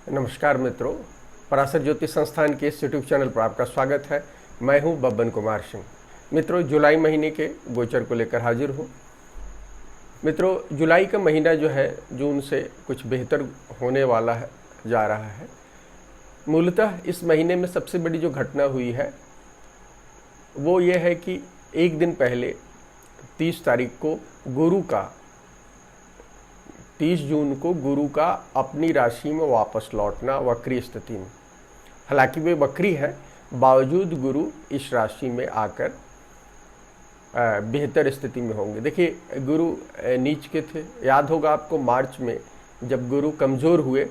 नमस्कार मित्रों, पराशर ज्योतिष संस्थान के इस यूट्यूब चैनल पर आपका स्वागत है। मैं हूं बब्बन कुमार सिंह। मित्रों, जुलाई महीने के गोचर को लेकर हाजिर हूं। मित्रों, जुलाई का महीना जो है जून से कुछ बेहतर होने वाला है, जा रहा है। मूलतः इस महीने में सबसे बड़ी जो घटना हुई है वो ये है कि एक दिन पहले 30 तारीख को 30 जून को गुरु का अपनी राशि में वापस लौटना वक्री स्थिति में। हालांकि वे वक्री है, बावजूद गुरु इस राशि में आकर बेहतर स्थिति में होंगे। देखिए, गुरु नीच के थे, याद होगा आपको मार्च में जब गुरु कमज़ोर हुए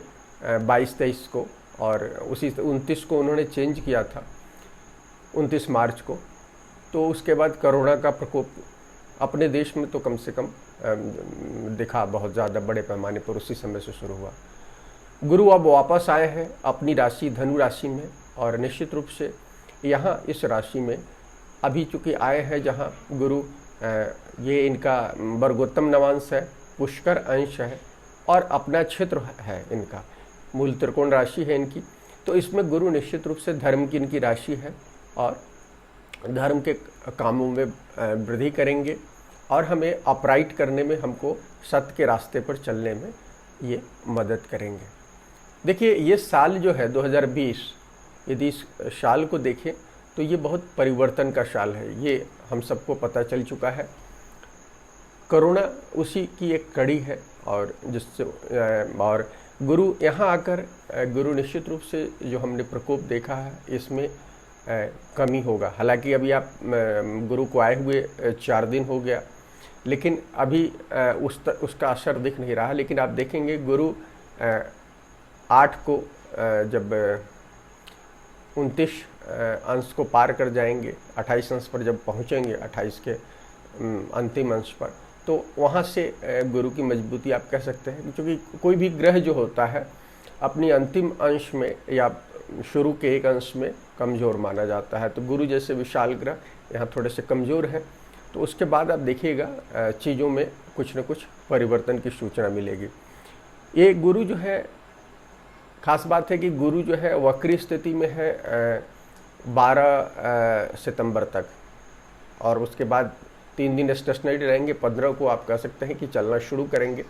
22-23 को, और उसी 29 को उन्होंने चेंज किया था, 29 मार्च को। तो उसके बाद कोरोना का प्रकोप अपने देश में तो कम से कम दिखा, बहुत ज़्यादा बड़े पैमाने पर उसी समय से शुरू हुआ। गुरु अब वापस आए हैं अपनी राशि धनु राशि में, और निश्चित रूप से यहाँ इस राशि में अभी चूँकि आए हैं जहाँ गुरु ये इनका वर्गोत्तम नवांश है, पुष्कर अंश है और अपना क्षेत्र है, इनका मूल त्रिकोण राशि है इनकी। तो इसमें गुरु निश्चित रूप से धर्म की इनकी राशि है और धर्म के कामों में वृद्धि करेंगे और हमें अपराइट करने में, हमको सत्य के रास्ते पर चलने में ये मदद करेंगे। देखिए, ये साल जो है 2020, यदि इस साल को देखें तो ये बहुत परिवर्तन का साल है, ये हम सबको पता चल चुका है। कोरोना उसी की एक कड़ी है, और जिससे और गुरु यहाँ आकर गुरु निश्चित रूप से जो हमने प्रकोप देखा है इसमें कमी होगा। हालांकि अभी आप गुरु को आए हुए 4 दिन हो गया, लेकिन अभी उसका असर दिख नहीं रहा। लेकिन आप देखेंगे गुरु 8 को जब 29 अंश को पार कर जाएंगे, 28 अंश पर जब पहुंचेंगे, 28 के अंतिम अंश पर, तो वहां से गुरु की मजबूती आप कह सकते हैं। क्योंकि कोई भी ग्रह जो होता है अपनी अंतिम अंश में या शुरू के एक अंश में कमज़ोर माना जाता है। तो गुरु जैसे विशाल ग्रह यहाँ थोड़े से कमज़ोर हैं, तो उसके बाद आप देखिएगा चीज़ों में कुछ न कुछ परिवर्तन की सूचना मिलेगी। ये गुरु जो है, खास बात है कि गुरु जो है वक्री स्थिति में है 12 सितंबर तक, और उसके बाद 3 दिन स्टेशनरी रहेंगे। 15 को आप कह सकते हैं कि चलना शुरू करेंगे।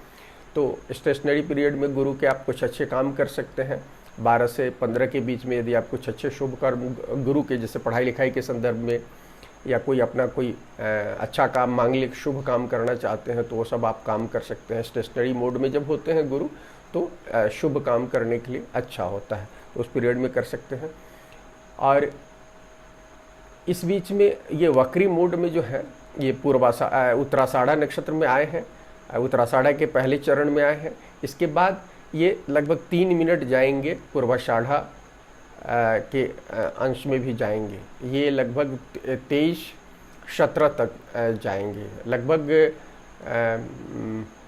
तो स्टेशनरी पीरियड में गुरु के आप कुछ अच्छे काम कर सकते हैं। 12 से 15 के बीच में यदि आप कुछ अच्छे शुभ कर्म गुरु के, जैसे पढ़ाई लिखाई के संदर्भ में, या कोई अपना कोई अच्छा काम, मांगलिक शुभ काम करना चाहते हैं, तो वो सब आप काम कर सकते हैं। स्टेशनरी मोड में जब होते हैं गुरु, तो शुभ काम करने के लिए अच्छा होता है, तो उस पीरियड में कर सकते हैं। और इस बीच में ये वक्री मोड में जो है, ये उत्तराषाढ़ा नक्षत्र में आए हैं, उत्तराषाढ़ा के पहले चरण में आए हैं। इसके बाद ये लगभग 3 मिनट जाएंगे पूर्वाषाढ़ा के अंश में भी जाएंगे। ये लगभग 23-17 तक जाएंगे, लगभग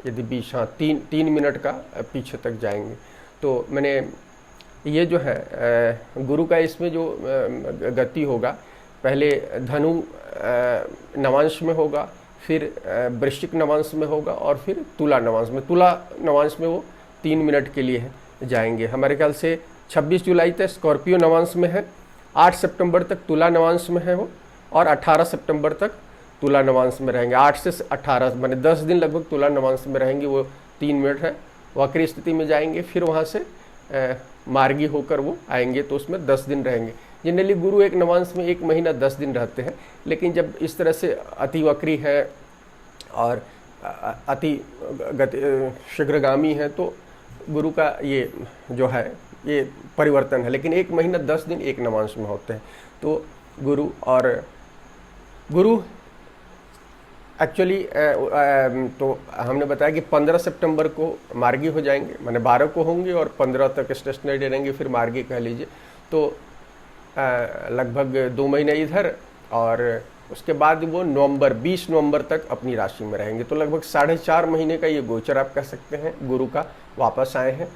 यदि 3 मिनट का पीछे तक जाएंगे। तो मैंने ये जो है गुरु का इसमें जो गति होगा, पहले धनु नवांश में होगा, फिर वृश्चिक नवांश में होगा, और फिर तुला नवांश में। तुला नवांश में वो 3 मिनट के लिए जाएंगे। हमारे ख्याल से 26 जुलाई तक स्कॉर्पियो नवांश में है, 8 सितंबर तक तुला नवांश में है वो, और 18 सितंबर तक तुला नवांश में रहेंगे। 8 से 18 माने 10 दिन लगभग तुला नवांश में रहेंगे। वो 3 मिनट है, वक्री स्थिति में जाएंगे, फिर वहाँ से मार्गी होकर वो आएंगे, तो उसमें 10 दिन रहेंगे। जनरली गुरु एक नवांश में 1 महीना 10 दिन रहते हैं, लेकिन जब इस तरह से अति वक्री है और अति शीघ्रगामी है, तो गुरु का ये जो है ये परिवर्तन है। लेकिन 1 महीना 10 दिन एक नवांश में होते हैं। तो गुरु एक्चुअली तो हमने बताया कि 15 सितंबर को मार्गी हो जाएंगे, माने 12 को होंगे और 15 तक स्टेशनरी रहेंगे, फिर मार्गी कह लीजिए। तो लगभग 2 महीने इधर, और उसके बाद वो 20 नवंबर तक अपनी राशि में रहेंगे। तो लगभग 4.5 महीने का ये गोचर आप कह सकते हैं गुरु का वापस आए हैं।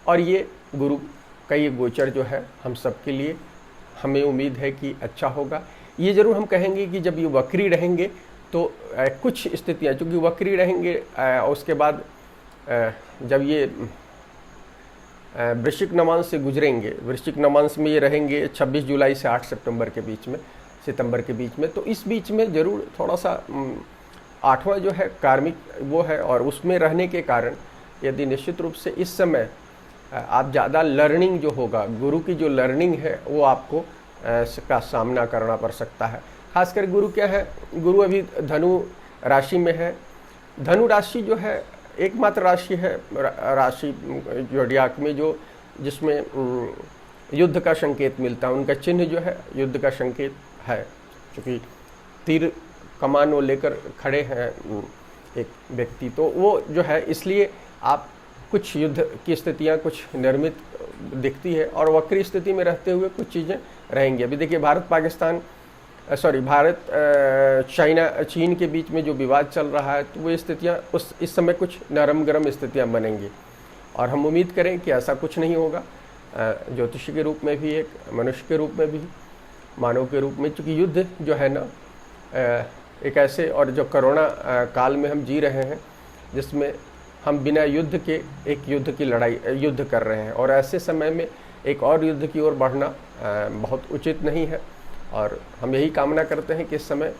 और ये गुरु का ये गोचर जो है हम सबके लिए, हमें उम्मीद है कि अच्छा होगा। ये जरूर हम कहेंगे कि जब ये वक्री रहेंगे तो कुछ स्थितियाँ, चूँकि वक्री रहेंगे उसके बाद जब ये वृश्चिक नवांश से गुजरेंगे, वृश्चिक नवांश में ये रहेंगे 26 जुलाई से 8 सितंबर के बीच में, सितंबर के बीच में। तो इस बीच में ज़रूर थोड़ा सा 8वां जो है कार्मिक वो है, और उसमें रहने के कारण यदि निश्चित रूप से इस समय आप ज़्यादा लर्निंग जो होगा, गुरु की जो लर्निंग है वो आपको का सामना करना पड़ सकता है। खासकर गुरु क्या है, गुरु अभी धनु राशि में है। धनु राशि जो है एकमात्र राशि है राशि जोडियाक में जो जिसमें युद्ध का संकेत मिलता है। उनका चिन्ह जो है युद्ध का संकेत है, क्योंकि तीर कमान वो लेकर खड़े हैं एक व्यक्ति, तो वो जो है इसलिए आप कुछ युद्ध की स्थितियां कुछ निर्मित दिखती है, और वक्री स्थिति में रहते हुए कुछ चीज़ें रहेंगी। अभी देखिए भारत चीन के बीच में जो विवाद चल रहा है, तो वो स्थितियाँ इस समय कुछ नरम गरम स्थितियाँ बनेंगी, और हम उम्मीद करें कि ऐसा कुछ नहीं होगा। ज्योतिषी के रूप में भी, एक मनुष्य के रूप में भी, मानव के रूप में, चूँकि युद्ध जो है ना एक ऐसे, और जो कोरोना काल में हम जी रहे हैं जिसमें हम बिना युद्ध के एक युद्ध कर रहे हैं, और ऐसे समय में एक और युद्ध की ओर बढ़ना बहुत उचित नहीं है। और हम यही कामना करते हैं कि इस समय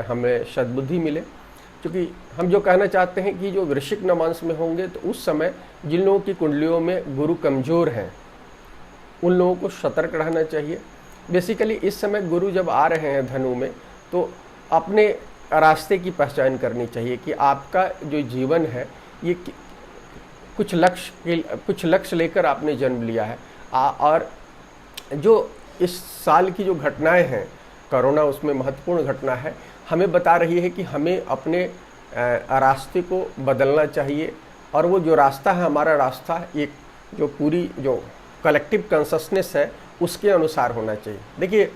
हमें सद्बुद्धि मिले, क्योंकि हम जो कहना चाहते हैं कि जो वृश्चिक नवांश में होंगे, तो उस समय जिन लोगों की कुंडलियों में गुरु कमज़ोर हैं उन लोगों को सतर्क रहना चाहिए। बेसिकली इस समय गुरु जब आ रहे हैं धनु में, तो अपने रास्ते की पहचान करनी चाहिए कि आपका जो जीवन है ये कुछ लक्ष्य लेकर आपने जन्म लिया है। और जो इस साल की जो घटनाएं हैं, कोरोना उसमें महत्वपूर्ण घटना है, हमें बता रही है कि हमें अपने रास्ते को बदलना चाहिए, और वो जो रास्ता है हमारा रास्ता एक जो पूरी जो कलेक्टिव कॉन्शसनेस है उसके अनुसार होना चाहिए। देखिए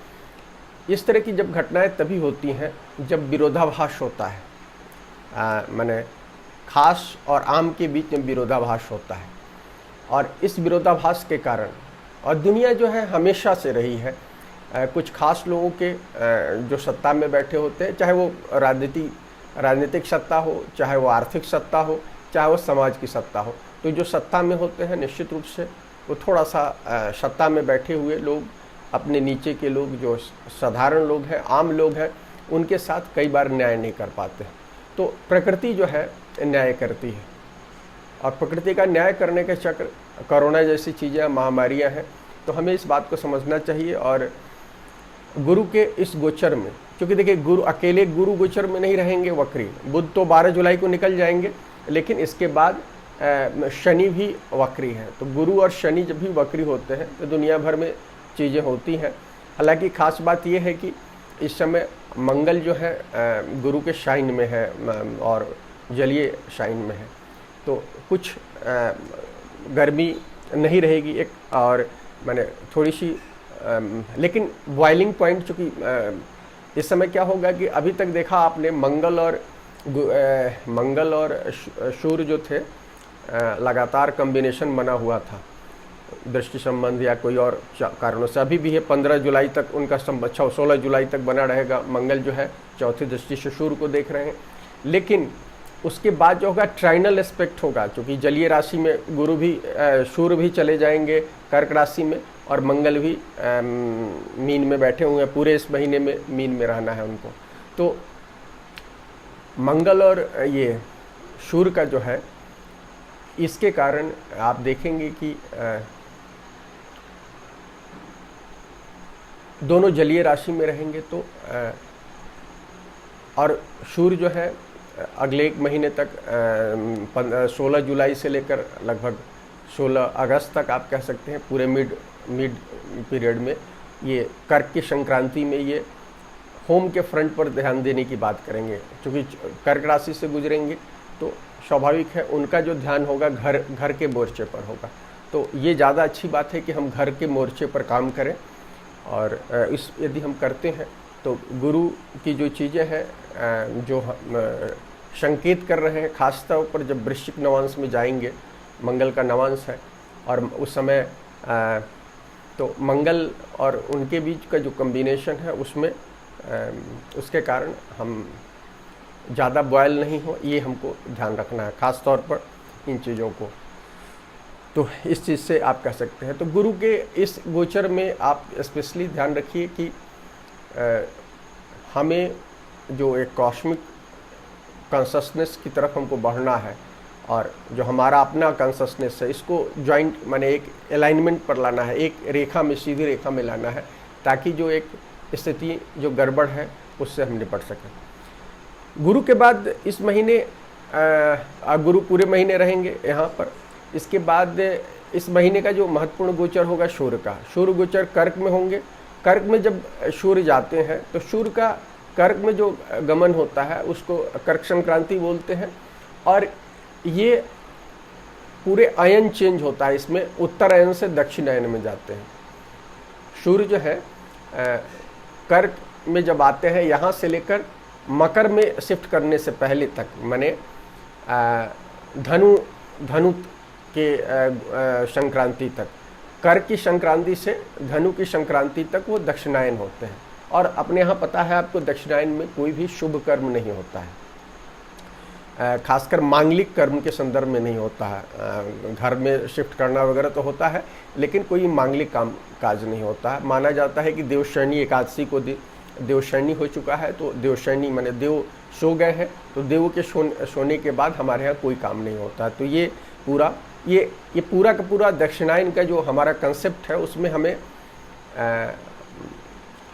इस तरह की जब घटनाएं तभी होती हैं जब विरोधाभास होता है, माने खास और आम के बीच में विरोधाभास होता है, और इस विरोधाभास के कारण, और दुनिया जो है हमेशा से रही है कुछ खास लोगों के जो सत्ता में बैठे होते हैं, चाहे वो राजनीतिक सत्ता हो, चाहे वो आर्थिक सत्ता हो, चाहे वो समाज की सत्ता हो, तो जो सत्ता में होते हैं निश्चित रूप से वो थोड़ा सा सत्ता में बैठे हुए लोग अपने नीचे के लोग जो साधारण लोग हैं, आम लोग हैं, उनके साथ कई बार न्याय नहीं कर पाते हैं। तो प्रकृति जो है न्याय करती है, और प्रकृति का न्याय करने के चक्र कोरोना जैसी चीज़ें, महामारियां हैं, तो हमें इस बात को समझना चाहिए। और गुरु के इस गोचर में, क्योंकि देखिए गुरु अकेले गुरु गोचर में नहीं रहेंगे वक्री, बुध तो 12 जुलाई को निकल जाएंगे, लेकिन इसके बाद शनि भी वक्री है। तो गुरु और शनि जब भी वक्री होते हैं तो दुनिया भर में चीज़ें होती हैं। हालांकि खास बात यह है कि इस समय मंगल जो है गुरु के शाइन में है और जलीय शाइन में है, तो कुछ गर्मी नहीं रहेगी एक, और मैंने थोड़ी सी लेकिन बॉइलिंग पॉइंट, चूँकि इस समय क्या होगा कि अभी तक देखा आपने मंगल और सूर्य जो थे लगातार कॉम्बिनेशन बना हुआ था, दृष्टि संबंध या कोई और कारणों से, अभी भी है 15 जुलाई तक उनका 16 जुलाई तक बना रहेगा। मंगल जो है चौथी दृष्टि से सूर्य को देख रहे हैं, लेकिन उसके बाद जो होगा ट्राइनल एस्पेक्ट होगा, क्योंकि जलीय राशि में गुरु भी सूर्य भी चले जाएंगे कर्क राशि में, और मंगल भी मीन में बैठे हुए हैं, पूरे इस महीने में मीन में रहना है उनको। तो मंगल और ये सूर्य का जो है, इसके कारण आप देखेंगे कि दोनों जलीय राशि में रहेंगे, तो और सूर्य जो है अगले एक महीने तक 16 जुलाई से लेकर लगभग 16 अगस्त तक आप कह सकते हैं, पूरे मिड पीरियड में ये कर्क की संक्रांति में ये होम के फ्रंट पर ध्यान देने की बात करेंगे, क्योंकि कर्क राशि से गुजरेंगे तो स्वाभाविक है उनका जो ध्यान होगा घर के मोर्चे पर होगा। तो ये ज़्यादा अच्छी बात है कि हम घर के मोर्चे पर काम करें, और यदि हम करते हैं तो गुरु की जो चीज़ें हैं जो संकेत कर रहे हैं, खास तौर पर जब वृश्चिक नवांश में जाएंगे, मंगल का नवांश है, और उस समय तो मंगल और उनके बीच का जो कॉम्बिनेशन है उसमें उसके कारण हम ज़्यादा बॉयल नहीं हो, ये हमको ध्यान रखना है खास तौर पर इन चीज़ों को। तो इस चीज़ से आप कह सकते हैं। तो गुरु के इस गोचर में आप स्पेशली ध्यान रखिए कि हमें जो एक कॉस्मिक कॉन्शसनेस की तरफ हमको बढ़ना है, और जो हमारा अपना कॉन्शसनेस है इसको जॉइंट माने एक अलाइनमेंट पर लाना है, एक रेखा में, सीधी रेखा में लाना है, ताकि जो एक स्थिति जो गड़बड़ है उससे हम निपट सकें। गुरु के बाद इस महीने गुरु पूरे महीने रहेंगे यहाँ पर। इसके बाद इस महीने का जो महत्वपूर्ण गोचर होगा सूर्य का, सूर्य गोचर कर्क में होंगे। कर्क में जब सूर्य जाते हैं तो सूर्य का कर्क में जो गमन होता है उसको कर्क संक्रांति बोलते हैं, और ये पूरे अयन चेंज होता है, इसमें उत्तर अयन से दक्षिण अयन में जाते हैं। सूर्य जो है कर्क में जब आते हैं, यहाँ से लेकर मकर में शिफ्ट करने से पहले तक, माने धनु के संक्रांति तक, कर्क की संक्रांति से धनु की संक्रांति तक वो दक्षिणायन होते हैं। और अपने यहाँ पता है आपको, दक्षिणायन में कोई भी शुभ कर्म नहीं होता है, खासकर मांगलिक कर्म के संदर्भ में नहीं होता है। घर में शिफ्ट करना वगैरह तो होता है, लेकिन कोई मांगलिक काम काज नहीं होता है। माना जाता है कि देवशयनी एकादशी को देवशयनी हो चुका है, तो देवशयनी माने देव सो गए हैं, तो देव के सोने के बाद हमारे यहाँ कोई काम नहीं होता है। तो ये पूरा का पूरा दक्षिणायन का जो हमारा कंसेप्ट है, उसमें हमें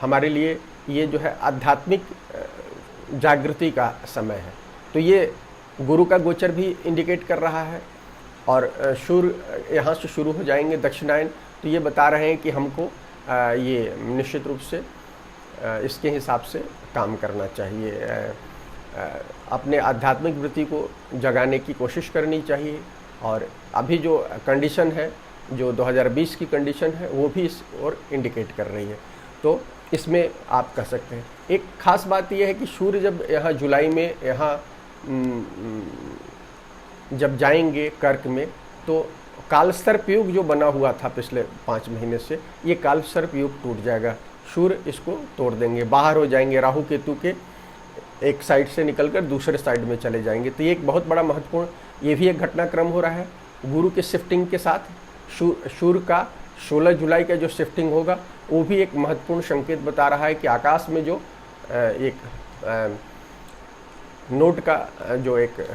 हमारे लिए ये जो है आध्यात्मिक जागृति का समय है। तो ये गुरु का गोचर भी इंडिकेट कर रहा है, और सूर्य यहाँ से शुरू हो जाएंगे दक्षिणायन, तो ये बता रहे हैं कि हमको ये निश्चित रूप से इसके हिसाब से काम करना चाहिए, अपने आध्यात्मिक वृत्ति को जगाने की कोशिश करनी चाहिए। और अभी जो कंडीशन है, जो 2020 की कंडीशन है, वो भी इस ओर इंडिकेट कर रही है। तो इसमें आप कह सकते हैं एक खास बात यह है कि सूर्य जब यहाँ जुलाई में यहाँ जब जाएंगे कर्क में, तो कालसर्प योग जो बना हुआ था पिछले 5 महीने से, ये कालसर्प योग टूट जाएगा। सूर्य इसको तोड़ देंगे, बाहर हो जाएंगे, राहु केतु के एक साइड से निकलकर दूसरे साइड में चले जाएंगे। तो ये एक बहुत बड़ा महत्वपूर्ण, ये भी एक घटनाक्रम हो रहा है गुरु के शिफ्टिंग के साथ। सूर्य का 16 जुलाई का जो शिफ्टिंग होगा, वो भी एक महत्वपूर्ण संकेत बता रहा है कि आकाश में जो एक नोट का जो एक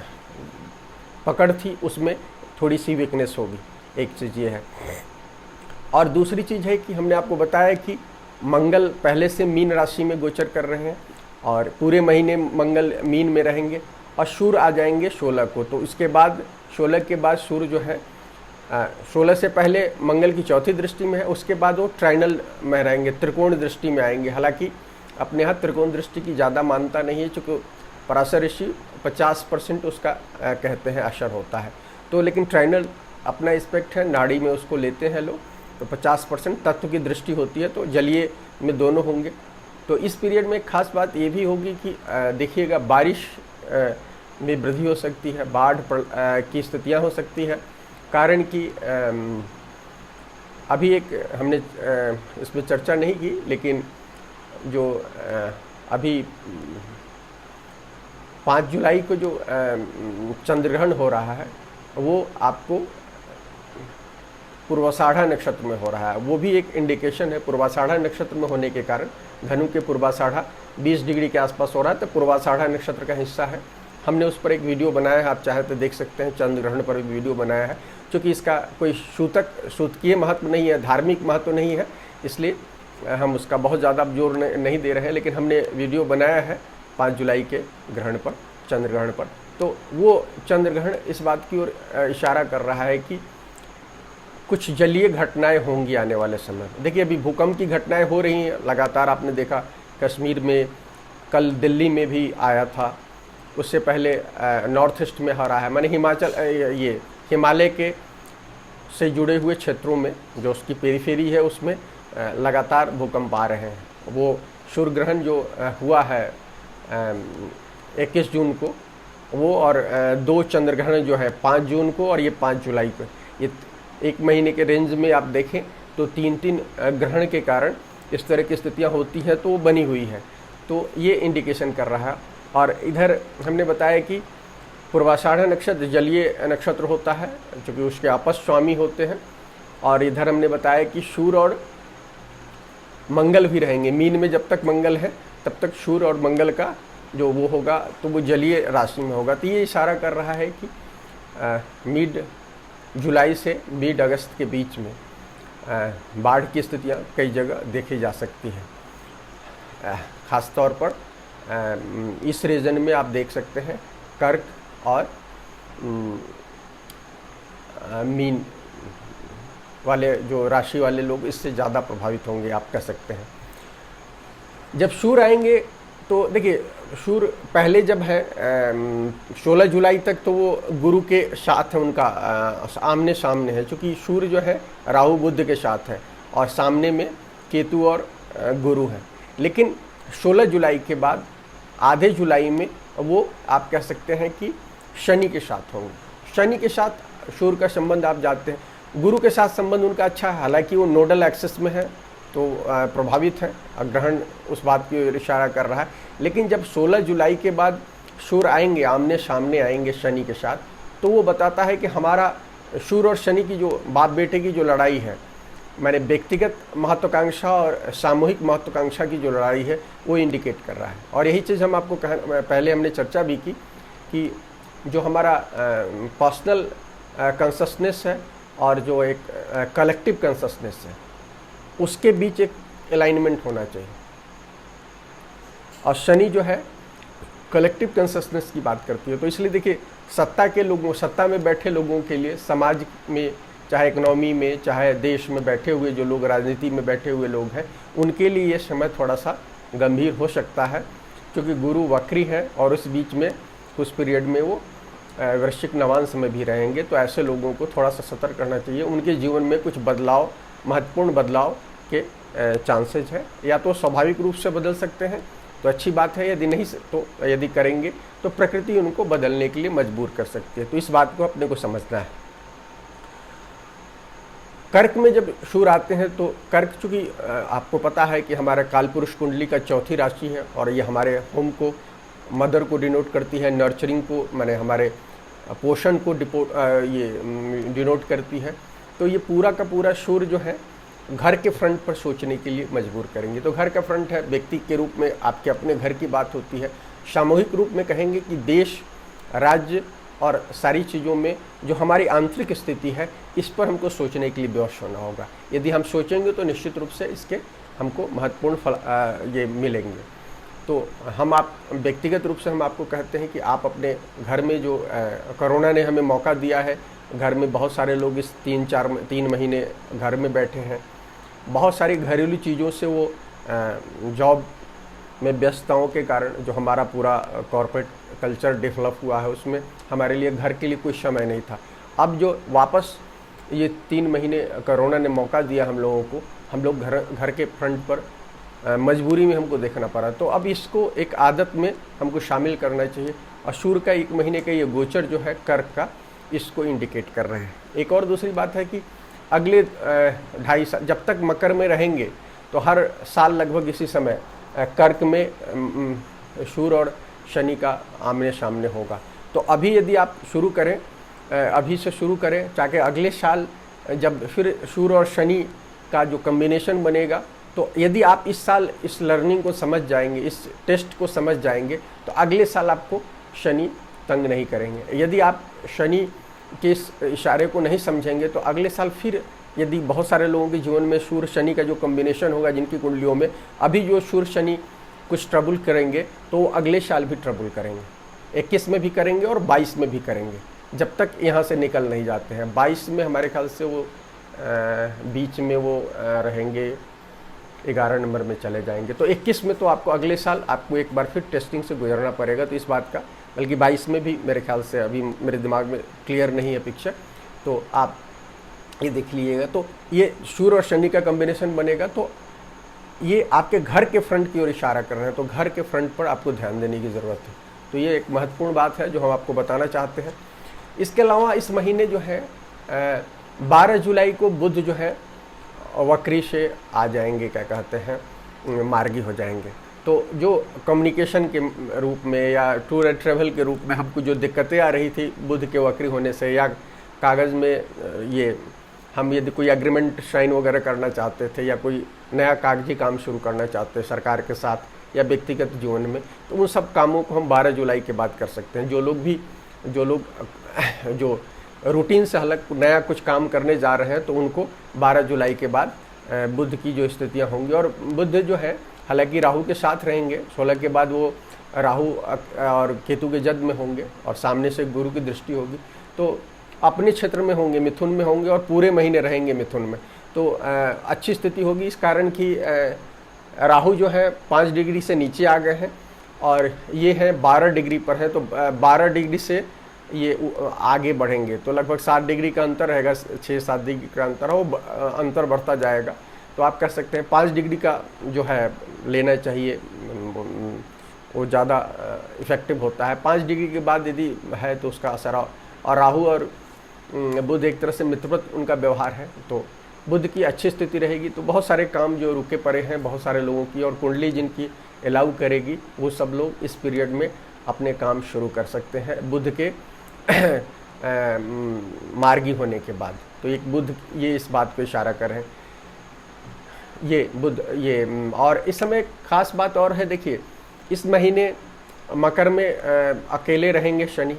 पकड़ थी, उसमें थोड़ी सी वीकनेस होगी। एक चीज़ ये है। और दूसरी चीज़ है कि हमने आपको बताया कि मंगल पहले से मीन राशि में गोचर कर रहे हैं, और पूरे महीने मंगल मीन में रहेंगे, और सूर्य आ जाएंगे 16 को। तो इसके बाद 16 के बाद सूर्य जो है 16 से पहले मंगल की चौथी दृष्टि में है, उसके बाद वो ट्राइनल में रहेंगे, त्रिकोण दृष्टि में आएंगे। हालांकि अपने यहाँ त्रिकोण दृष्टि की ज़्यादा मान्यता नहीं है, चूँकि पराशर ऋषि 50% उसका कहते हैं असर होता है। तो लेकिन ट्राइनल अपना एस्पेक्ट है, नाड़ी में उसको लेते हैं लोग, तो 50% तत्व की दृष्टि होती है, तो जलीय में दोनों होंगे। तो इस पीरियड में खास बात ये भी होगी कि देखिएगा बारिश में वृद्धि हो सकती है, बाढ़ की स्थितियाँ हो सकती है। कारण कि अभी एक हमने इस पर चर्चा नहीं की, लेकिन जो अभी 5 जुलाई को जो चंद्रग्रहण हो रहा है, वो आपको पूर्वाषाढ़ा नक्षत्र में हो रहा है। वो भी एक इंडिकेशन है। पूर्वाषाढ़ा नक्षत्र में होने के कारण धनु के पूर्वाषाढ़ा 20 डिग्री के आसपास हो रहा है, तो पूर्वाषाढ़ा नक्षत्र का हिस्सा है। हमने उस पर एक वीडियो बनाया है, आप चाहे तो देख सकते हैं। चंद्र ग्रहण पर एक वीडियो बनाया है। क्योंकि इसका कोई सूतकीय महत्व नहीं है, धार्मिक महत्व नहीं है, इसलिए हम उसका बहुत ज़्यादा जोर नहीं दे रहे हैं। लेकिन हमने वीडियो बनाया है 5 जुलाई के ग्रहण पर, चंद्र ग्रहण पर। तो वो चंद्र ग्रहण इस बात की ओर इशारा कर रहा है कि कुछ जलीय घटनाएं होंगी आने वाले समय में। देखिए अभी भूकंप की घटनाएं हो रही हैं लगातार। आपने देखा कश्मीर में, कल दिल्ली में भी आया था, उससे पहले नॉर्थ ईस्ट में हो रहा है। मैंने ये हिमालय के से जुड़े हुए क्षेत्रों में, जो उसकी पेरीफेरी है, उसमें लगातार भूकंप आ रहे हैं। वो सूर्य ग्रहण जो हुआ है 21 जून को, वो और 2 चंद्र ग्रहण जो है 5 जून को और ये 5 जुलाई को, ये 1 महीने के रेंज में आप देखें तो 3-3 ग्रहण के कारण इस तरह की स्थितियाँ होती हैं, तो वो बनी हुई है। तो ये इंडिकेशन कर रहा है। और इधर हमने बताया कि पूर्वाषाढ़ नक्षत्र जलीय नक्षत्र होता है, क्योंकि उसके आपस स्वामी होते हैं। और इधर हमने बताया कि सूर्य और मंगल भी रहेंगे। मीन में जब तक मंगल है तब तक सूर्य और मंगल का जो वो होगा तो वो जलीय राशि में होगा। तो ये इशारा कर रहा है कि मिड जुलाई से मिड अगस्त के बीच में बाढ़ की स्थितियाँ कई जगह देखी जा सकती हैं। ख़ास तौर पर इस रीजन में आप देख सकते हैं कर्क और मीन वाले जो राशि वाले लोग इससे ज़्यादा प्रभावित होंगे, आप कह सकते हैं। जब सूर्य आएंगे तो देखिए, सूर्य पहले जब है 16 जुलाई तक तो वो गुरु के साथ है, उनका आमने सामने है, क्योंकि सूर्य जो है राहु बुध के साथ है और सामने में केतु और गुरु है। लेकिन 16 जुलाई के बाद आधे जुलाई में वो आप कह सकते हैं कि शनि के साथ होंगे। शनि के साथ सूर्य का संबंध आप जानते हैं, गुरु के साथ संबंध उनका अच्छा है, हालांकि वो नोडल एक्सिस में है तो प्रभावित है, ग्रहण उस बात की ओर इशारा कर रहा है। लेकिन जब 16 जुलाई के बाद सूर्य आएंगे, आमने सामने आएंगे शनि के साथ, तो वो बताता है कि हमारा सूर्य और शनि की जो बाप बेटे की जो लड़ाई है, मैंने व्यक्तिगत महत्वाकांक्षा और सामूहिक महत्वाकांक्षा की जो लड़ाई है वो इंडिकेट कर रहा है। और यही चीज़ हम आपको पहले हमने चर्चा भी की कि जो हमारा पर्सनल कॉन्शसनेस है और जो एक कलेक्टिव कॉन्शसनेस है, उसके बीच एक अलाइनमेंट होना चाहिए। और शनि जो है कलेक्टिव कॉन्शसनेस की बात करती है। तो इसलिए देखिए, सत्ता के लोगों, सत्ता में बैठे लोगों के लिए, समाज में, चाहे इकोनॉमी में, चाहे देश में बैठे हुए जो लोग, राजनीति में बैठे हुए लोग हैं, उनके लिए ये समय थोड़ा सा गंभीर हो सकता है, क्योंकि गुरु वक्री है और उस बीच में उस पीरियड में वो वृश्चिक नवांश में भी रहेंगे। तो ऐसे लोगों को थोड़ा सा सतर्क रहना चाहिए। उनके जीवन में कुछ बदलाव, महत्वपूर्ण बदलाव के चांसेज है। या तो स्वाभाविक रूप से बदल सकते हैं तो अच्छी बात है, यदि नहीं तो यदि करेंगे तो प्रकृति उनको बदलने के लिए मजबूर कर सकती है। तो इस बात को अपने को समझना है। कर्क में जब सूर्य आते हैं तो कर्क, चूँकि आपको पता है कि हमारा कालपुरुष कुंडली का चौथी राशि है और ये हमारे होम को, मदर को डिनोट करती है, नर्चरिंग को, माने हमारे पोषण को ये डिनोट करती है। तो ये पूरा का पूरा सूर्य जो है घर के फ्रंट पर सोचने के लिए मजबूर करेंगे। तो घर का फ्रंट है, व्यक्ति के रूप में आपके अपने घर की बात होती है। सामूहिक रूप में कहेंगे कि देश, राज्य और सारी चीज़ों में जो हमारी आंतरिक स्थिति है, इस पर हमको सोचने के लिए विवश होना होगा। यदि हम सोचेंगे तो निश्चित रूप से इसके हमको महत्वपूर्ण फल ये मिलेंगे। तो हम आप व्यक्तिगत रूप से हम आपको कहते हैं कि आप अपने घर में जो कोरोना ने हमें मौका दिया है, घर में बहुत सारे लोग इस 3 महीने घर में बैठे हैं, बहुत सारी घरेलू चीज़ों से वो जॉब में व्यस्तताओं के कारण जो हमारा पूरा कॉर्पोरेट कल्चर डेवलप हुआ है, उसमें हमारे लिए घर के लिए कोई समय नहीं था। अब जो वापस ये 3 महीने कोरोना ने मौका दिया हम लोगों को, हम लोग घर के फ्रंट पर मजबूरी में हमको देखना पड़ा। तो अब इसको एक आदत में हमको शामिल करना चाहिए। और सूर्य का 1 महीने का ये गोचर जो है कर्क का, इसको इंडिकेट कर रहे हैं। एक और दूसरी बात है कि अगले 2.5 साल जब तक मकर में रहेंगे तो हर साल लगभग इसी समय कर्क में सूर्य और शनि का आमने सामने होगा। तो अभी यदि आप शुरू करें, अभी से शुरू करें, ताकि अगले साल जब फिर सूर्य और शनि का जो कम्बिनेशन बनेगा, तो यदि आप इस साल इस लर्निंग को समझ जाएंगे, इस टेस्ट को समझ जाएंगे, तो अगले साल आपको शनि तंग नहीं करेंगे। यदि आप शनि के इस इशारे को नहीं समझेंगे तो अगले साल फिर, यदि बहुत सारे लोगों के जीवन में सूर्य शनि का जो कॉम्बिनेशन होगा, जिनकी कुंडलियों में अभी जो सूर्य शनि कुछ ट्रबल करेंगे, तो वो अगले साल भी ट्रबल करेंगे। 21 में भी करेंगे और 22 में भी करेंगे, जब तक यहाँ से निकल नहीं जाते हैं। 22 में हमारे ख्याल से वो बीच में वो रहेंगे, 11 नंबर में चले जाएंगे। तो 21 में तो आपको अगले साल आपको एक बार फिर टेस्टिंग से गुजरना पड़ेगा। तो इस बात का, बल्कि 22 में भी मेरे ख्याल से अभी मेरे दिमाग में क्लियर नहीं है पिक्चर, तो आप ये देख लीजिएगा। तो ये सूर्य और शनि का कॉम्बिनेशन बनेगा, तो ये आपके घर के फ्रंट की ओर इशारा कर रहे हैं। तो घर के फ्रंट पर आपको ध्यान देने की ज़रूरत है। तो ये एक महत्वपूर्ण बात है जो हम आपको बताना चाहते हैं। इसके अलावा इस महीने जो है 12 जुलाई को बुध जो है वक्री से आ जाएंगे, क्या कहते हैं, मार्गी हो जाएंगे। तो जो कम्युनिकेशन के रूप में या टूर एंड ट्रैवल के रूप में हमको जो दिक्कतें आ रही थी बुध के वक्री होने से, या कागज़ में ये हम यदि कोई एग्रीमेंट साइन वगैरह करना चाहते थे या कोई नया कागजी काम शुरू करना चाहते सरकार के साथ या व्यक्तिगत जीवन में, तो उन सब कामों को हम 12 जुलाई के बाद कर सकते हैं। जो लोग जो रूटीन से अलग नया कुछ काम करने जा रहे हैं तो उनको 12 जुलाई के बाद बुध की जो स्थितियां होंगी, और बुध जो है हालांकि राहु के साथ रहेंगे, 16 के बाद वो राहु और केतु के जद में होंगे और सामने से गुरु की दृष्टि होगी, तो अपने क्षेत्र में होंगे, मिथुन में होंगे और पूरे महीने रहेंगे मिथुन में। तो अच्छी स्थिति होगी, इस कारण कि राहु जो है 5 डिग्री से नीचे आ गए हैं और ये है 12 डिग्री पर है, तो 12 डिग्री से ये आगे बढ़ेंगे, तो लगभग 7 डिग्री का अंतर रहेगा, 6-7 डिग्री का अंतर है, वो अंतर बढ़ता जाएगा। तो आप कह सकते हैं 5 डिग्री का जो है लेना चाहिए, वो ज़्यादा इफ़ेक्टिव होता है। 5 डिग्री के बाद यदि है तो उसका असर, और राहु और बुध एक तरह से मित्रवत उनका व्यवहार है, तो बुध की अच्छी स्थिति रहेगी, तो बहुत सारे काम जो रुके पड़े हैं बहुत सारे लोगों की, और कुंडली जिनकी अलाउ करेगी वो सब लोग इस पीरियड में अपने काम शुरू कर सकते हैं बुध के मार्गी होने के बाद। तो एक बुध ये इस बात को इशारा कर रहे हैं, ये बुध ये। और इस समय खास बात और है, देखिए इस महीने मकर में अकेले रहेंगे शनि,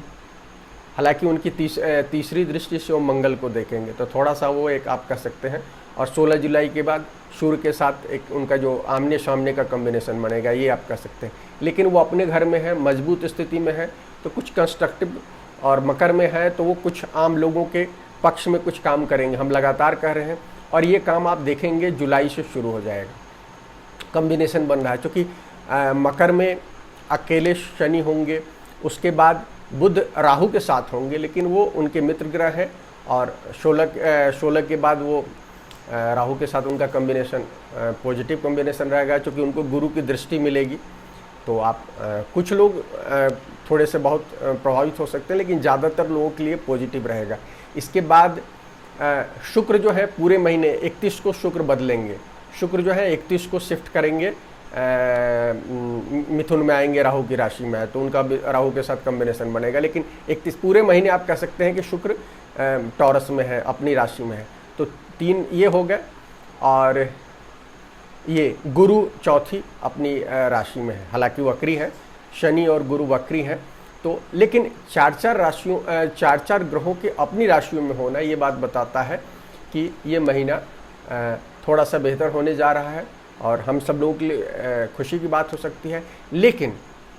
हालांकि उनकी तीसरी दृष्टि से वो मंगल को देखेंगे, तो थोड़ा सा वो एक आप कह सकते हैं। और 16 जुलाई के बाद सूर्य के साथ एक उनका जो आमने सामने का कॉम्बिनेशन बनेगा, ये आप कह सकते हैं। लेकिन वो अपने घर में है, मजबूत स्थिति में है, तो कुछ कंस्ट्रक्टिव, और मकर में है तो वो कुछ आम लोगों के पक्ष में कुछ काम करेंगे, हम लगातार कह रहे हैं, और ये काम आप देखेंगे जुलाई से शुरू हो जाएगा। कॉम्बिनेशन बन रहा है, क्योंकि मकर में अकेले शनि होंगे, उसके बाद बुध राहु के साथ होंगे, लेकिन वो उनके मित्र ग्रह हैं, और 16 के बाद वो राहु के साथ उनका कॉम्बिनेशन पॉजिटिव कॉम्बिनेशन रहेगा, क्योंकि उनको गुरु की दृष्टि मिलेगी। तो आप कुछ लोग थोड़े से बहुत प्रभावित हो सकते हैं, लेकिन ज़्यादातर लोगों के लिए पॉजिटिव रहेगा। इसके बाद शुक्र जो है पूरे महीने 31 को शुक्र बदलेंगे, शुक्र जो है 31 को शिफ्ट करेंगे, मिथुन में आएंगे, राहु की राशि में है, तो उनका राहु के साथ कॉम्बिनेशन बनेगा। लेकिन 31 पूरे महीने आप कह सकते हैं कि शुक्र टॉरस में है, अपनी राशि में है। तो 3 ये हो गए, और ये गुरु चौथी अपनी राशि में है, हालांकि वक्री है, शनि और गुरु वक्री हैं, तो लेकिन 4 ग्रहों के अपनी राशियों में होना ये बात बताता है कि ये महीना थोड़ा सा बेहतर होने जा रहा है, और हम सब लोगों के लिए खुशी की बात हो सकती है। लेकिन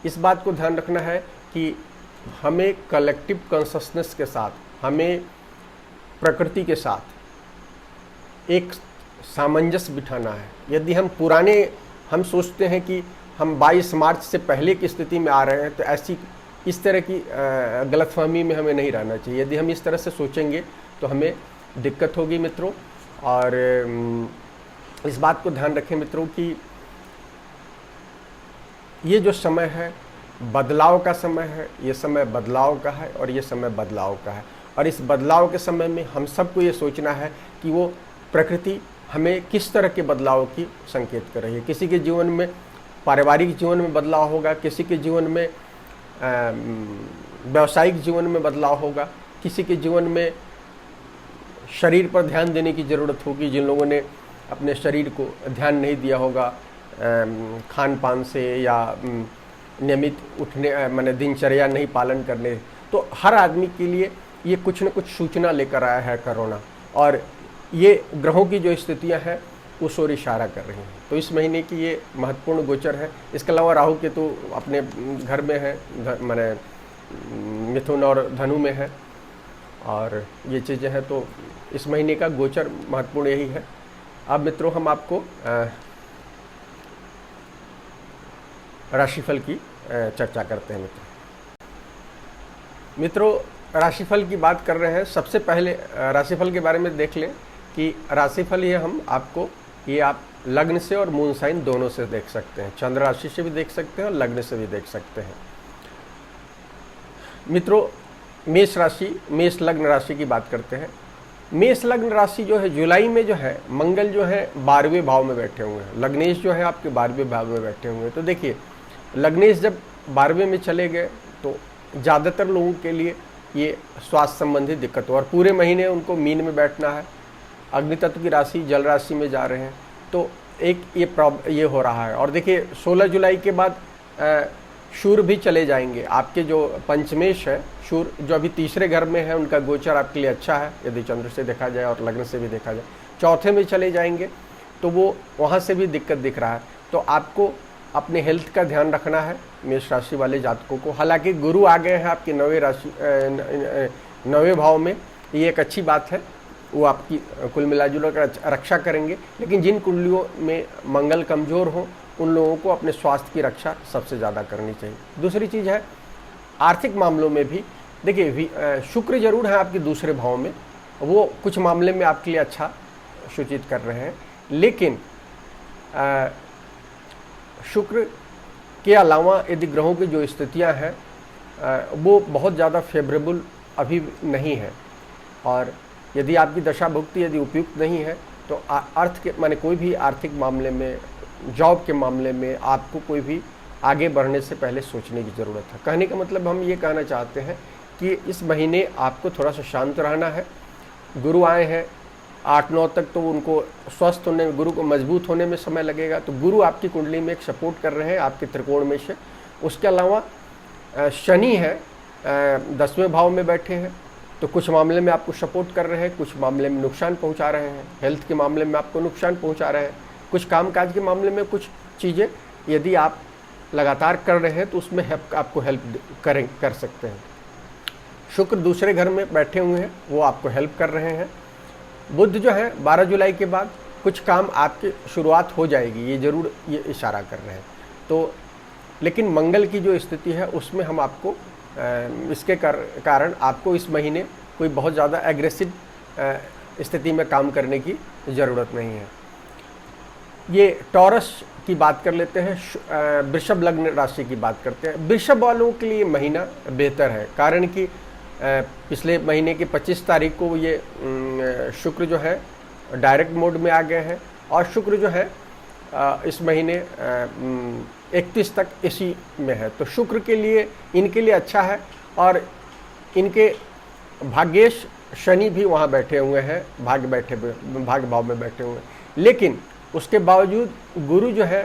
इस बात को ध्यान रखना है कि हमें कलेक्टिव कॉन्शसनेस के साथ, हमें प्रकृति के साथ एक सामंजस्य बिठाना है। यदि हम सोचते हैं कि हम 22 मार्च से पहले की स्थिति में आ रहे हैं, तो इस तरह की गलतफहमी में हमें नहीं रहना चाहिए। यदि हम इस तरह से सोचेंगे तो हमें दिक्कत होगी मित्रों। और इस बात को ध्यान रखें मित्रों कि ये जो समय है बदलाव का समय है, ये समय बदलाव का है, और ये समय बदलाव का है। और इस बदलाव के समय में हम सबको ये सोचना है कि वो प्रकृति हमें किस तरह के बदलाव की संकेत कर रही है। किसी के जीवन में पारिवारिक जीवन में बदलाव होगा, किसी के जीवन में व्यावसायिक जीवन में बदलाव होगा, किसी के जीवन में शरीर पर ध्यान देने की ज़रूरत होगी। जिन लोगों ने अपने शरीर को ध्यान नहीं दिया होगा खान पान से, या नियमित उठने माने दिनचर्या नहीं पालन करने, तो हर आदमी के लिए ये कुछ न कुछ सूचना लेकर आया है कोरोना, और ये ग्रहों की जो स्थितियां हैं उस ओर इशारा कर रही हैं। तो इस महीने की ये महत्वपूर्ण गोचर है। इसके अलावा राहु केतु अपने घर में है, माने मिथुन और धनु में है, और ये चीज़ें हैं, तो इस महीने का गोचर महत्वपूर्ण यही है। अब मित्रों हम आपको राशिफल की चर्चा करते हैं। मित्रों राशिफल की बात कर रहे हैं। सबसे पहले राशिफल के बारे में देख लें कि राशिफल ये हम आपको, ये आप लग्न से और मून साइन दोनों से देख सकते हैं, चंद्र राशि से भी देख सकते हैं और लग्न से भी देख सकते हैं। मित्रों मेष राशि, मेष लग्न राशि की बात करते हैं। मेष लग्न राशि जो है जुलाई में जो है मंगल जो है 12वें भाव में बैठे हुए हैं। लग्नेश जो है आपके 12वें भाव में बैठे हुए हैं। तो देखिए लग्नेश जब 12वें में चले गए तो ज़्यादातर लोगों के लिए ये स्वास्थ्य संबंधी दिक्कत हो, और पूरे महीने उनको मीन में बैठना है, अग्नि तत्व की राशि जल राशि में जा रहे हैं, तो एक ये हो रहा है। और देखिए 16 जुलाई के बाद शूर भी चले जाएंगे। आपके जो पंचमेश है शूर जो अभी तीसरे घर में है, उनका गोचर आपके लिए अच्छा है यदि चंद्र से देखा जाए और लग्न से भी देखा जाए। चौथे में चले जाएंगे तो वो वहाँ से भी दिक्कत दिख रहा है। तो आपको अपने हेल्थ का ध्यान रखना है मेष राशि वाले जातकों को। हालांकि गुरु आ गए हैं आपके 9वें भाव में, ये एक अच्छी बात है, वो आपकी कुल मिलाजुला कर रक्षा करेंगे। लेकिन जिन कुंडलियों में मंगल कमज़ोर हो उन लोगों को अपने स्वास्थ्य की रक्षा सबसे ज़्यादा करनी चाहिए। दूसरी चीज़ है आर्थिक मामलों में भी देखिए शुक्र जरूर है आपके दूसरे भाव में, वो कुछ मामले में आपके लिए अच्छा सूचित कर रहे हैं, लेकिन शुक्र के अलावा यदि ग्रहों की जो स्थितियां हैं वो बहुत ज़्यादा फेवरेबल अभी नहीं है, और यदि आपकी दशा भुक्ति यदि उपयुक्त नहीं है तो अर्थ के माने कोई भी आर्थिक मामले में, जॉब के मामले में आपको कोई भी आगे बढ़ने से पहले सोचने की ज़रूरत है। कहने का मतलब हम ये कहना चाहते हैं कि इस महीने आपको थोड़ा सा शांत रहना है। गुरु आए हैं 8-9 तक, तो उनको स्वस्थ होने में, गुरु को मजबूत होने में समय लगेगा। तो गुरु आपकी कुंडली में एक सपोर्ट कर रहे हैं आपके त्रिकोण में से। उसके अलावा शनि है 10वें भाव में बैठे हैं, तो कुछ मामले में आपको सपोर्ट कर रहे हैं, कुछ मामले में नुकसान पहुंचा रहे हैं। हेल्थ के मामले में आपको नुकसान पहुंचा रहे हैं, कुछ कामकाज के मामले में कुछ चीज़ें यदि आप लगातार कर रहे हैं तो उसमें आपको हेल्प कर सकते हैं। शुक्र दूसरे घर में बैठे हुए हैं, वो आपको हेल्प कर रहे हैं। बुध जो है 12 जुलाई के बाद कुछ काम आपकी शुरुआत हो जाएगी, ये ज़रूर ये इशारा कर रहे हैं। तो लेकिन मंगल की जो स्थिति है उसमें हम आपको इसके कारण आपको इस महीने कोई बहुत ज़्यादा एग्रेसिव स्थिति में काम करने की ज़रूरत नहीं है। ये टॉरस की बात कर लेते हैं, वृषभ लग्न राशि की बात करते हैं। वृषभ वालों के लिए महीना बेहतर है, कारण कि पिछले महीने की 25 तारीख को ये शुक्र जो है डायरेक्ट मोड में आ गए हैं, और शुक्र जो है इस महीने 31 तक इसी में है। तो शुक्र के लिए इनके लिए अच्छा है, और इनके भाग्येश शनि भी वहाँ बैठे हुए हैं, भाग्य भाव में बैठे हुए हैं। लेकिन उसके बावजूद गुरु जो है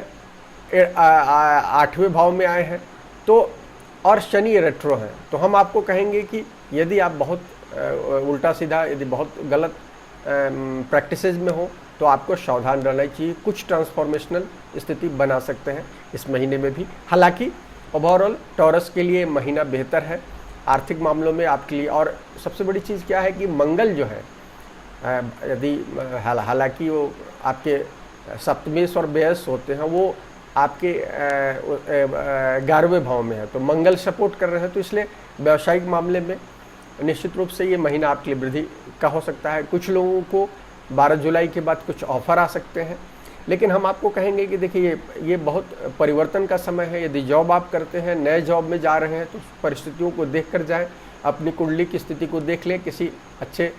8वें भाव में आए हैं, तो और शनि रेट्रो है। तो हम आपको कहेंगे कि यदि आप बहुत उल्टा सीधा, यदि बहुत गलत प्रैक्टिसेस में हो तो आपको सावधान रहना चाहिए। कुछ ट्रांसफॉर्मेशनल स्थिति बना सकते हैं इस महीने में भी। हालांकि ओवरऑल टॉरस के लिए महीना बेहतर है आर्थिक मामलों में आपके लिए। और सबसे बड़ी चीज़ क्या है कि मंगल जो है यदि हालांकि वो आपके सप्तमेश और व्यस होते हैं, वो आपके 11वें भाव में है, तो मंगल सपोर्ट कर रहे हैं। तो इसलिए व्यावसायिक मामले में निश्चित रूप से ये महीना आपके लिए वृद्धि का हो सकता है। कुछ लोगों को 12 जुलाई के बाद कुछ ऑफर आ सकते हैं, लेकिन हम आपको कहेंगे कि देखिए ये बहुत परिवर्तन का समय है। यदि जॉब आप करते हैं, नए जॉब में जा रहे हैं, तो परिस्थितियों को देख कर जाएँ, अपनी कुंडली की स्थिति को देख लें, किसी अच्छे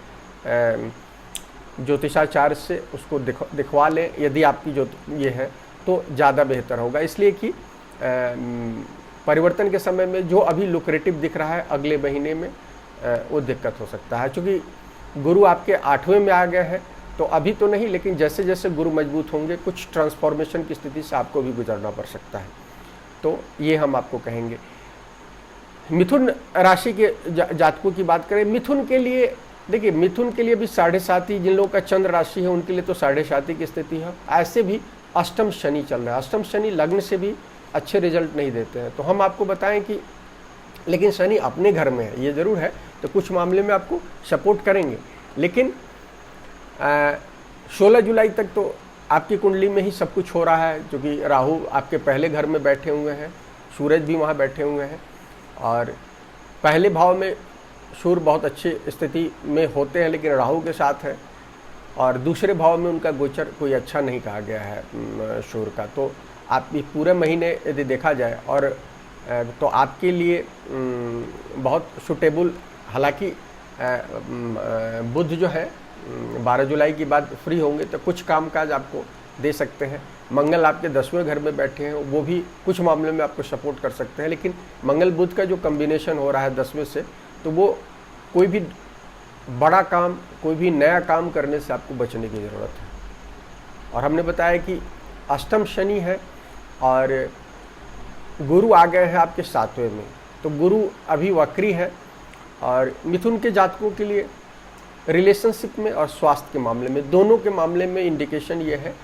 ज्योतिषाचार्य से उसको दिखवा लें यदि आपकी जो ये है, तो ज़्यादा बेहतर होगा। इसलिए कि परिवर्तन के समय में जो अभी लुक्रेटिव दिख रहा है अगले महीने में वो दिक्कत हो सकता है। क्योंकि गुरु आपके 8वें में आ गए हैं, तो अभी तो नहीं, लेकिन जैसे जैसे गुरु मजबूत होंगे कुछ ट्रांसफॉर्मेशन की स्थिति से आपको भी गुजरना पड़ सकता है। तो ये हम आपको कहेंगे। मिथुन राशि के जातकों की बात करें, मिथुन के लिए देखिए, मिथुन के लिए भी 7.5 जिन लोगों का चंद्र राशि है उनके लिए तो 7.5 की स्थिति है। ऐसे भी अष्टम शनि चल रहा है। अष्टम शनि लग्न से भी अच्छे रिजल्ट नहीं देते हैं। तो हम आपको बताएं कि लेकिन शनि अपने घर में है, ये ज़रूर है, तो कुछ मामले में आपको सपोर्ट करेंगे। लेकिन 16 जुलाई तक तो आपकी कुंडली में ही सब कुछ हो रहा है, क्योंकि राहु आपके पहले घर में बैठे हुए हैं, सूरज भी वहाँ बैठे हुए हैं, और पहले भाव में सूर्य बहुत अच्छी स्थिति में होते हैं लेकिन राहु के साथ है, और दूसरे भाव में उनका गोचर कोई अच्छा नहीं कहा गया है सूर्य का। तो आप ये पूरे महीने यदि देखा जाए और तो आपके लिए बहुत सुटेबल, हालांकि बुध जो है 12 जुलाई के बाद फ्री होंगे तो कुछ कामकाज आपको दे सकते हैं। मंगल आपके 10वें घर में बैठे हैं, वो भी कुछ मामलों में आपको सपोर्ट कर सकते हैं, लेकिन मंगल बुध का जो कम्बिनेशन हो रहा है 10वें से, तो वो कोई भी बड़ा काम, कोई भी नया काम करने से आपको बचने की ज़रूरत है। और हमने बताया कि अष्टम शनि है और गुरु आ गए हैं आपके 7वें में, तो गुरु अभी वक्री है। और मिथुन के जातकों के लिए रिलेशनशिप में और स्वास्थ्य के मामले में, दोनों के मामले में इंडिकेशन ये है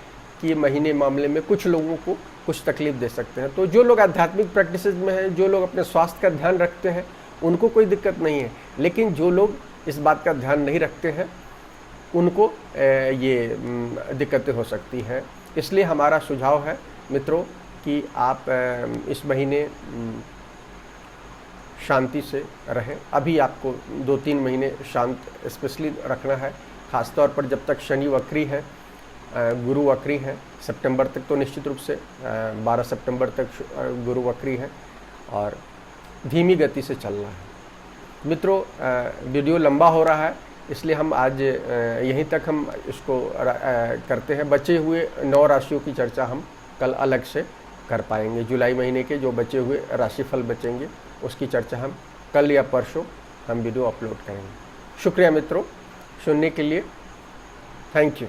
कि महीने मामले में कुछ लोगों को कुछ तकलीफ दे सकते हैं। तो जो लोग आध्यात्मिक प्रैक्टिसेस में हैं, जो लोग अपने स्वास्थ्य का ध्यान रखते हैं, उनको कोई दिक्कत नहीं है, लेकिन जो लोग इस बात का ध्यान नहीं रखते हैं उनको ये दिक्कतें हो सकती हैं। इसलिए हमारा सुझाव है मित्रों कि आप इस महीने शांति से रहें। अभी आपको 2-3 महीने शांत स्पेशली रखना है, ख़ासतौर पर जब तक शनि वक्री है, गुरु वक्री है। सितंबर तक तो निश्चित रूप से 12 सितंबर तक गुरु वक्री है और धीमी गति से चलना है। मित्रों, वीडियो लंबा हो रहा है, इसलिए हम आज यहीं तक हम इसको करते हैं। बचे हुए 9 राशियों की चर्चा हम कल अलग से कर पाएंगे। जुलाई महीने के जो बचे हुए राशिफल बचेंगे उसकी चर्चा हम कल या परसों हम वीडियो अपलोड करेंगे। शुक्रिया मित्रों सुनने के लिए, थैंक यू।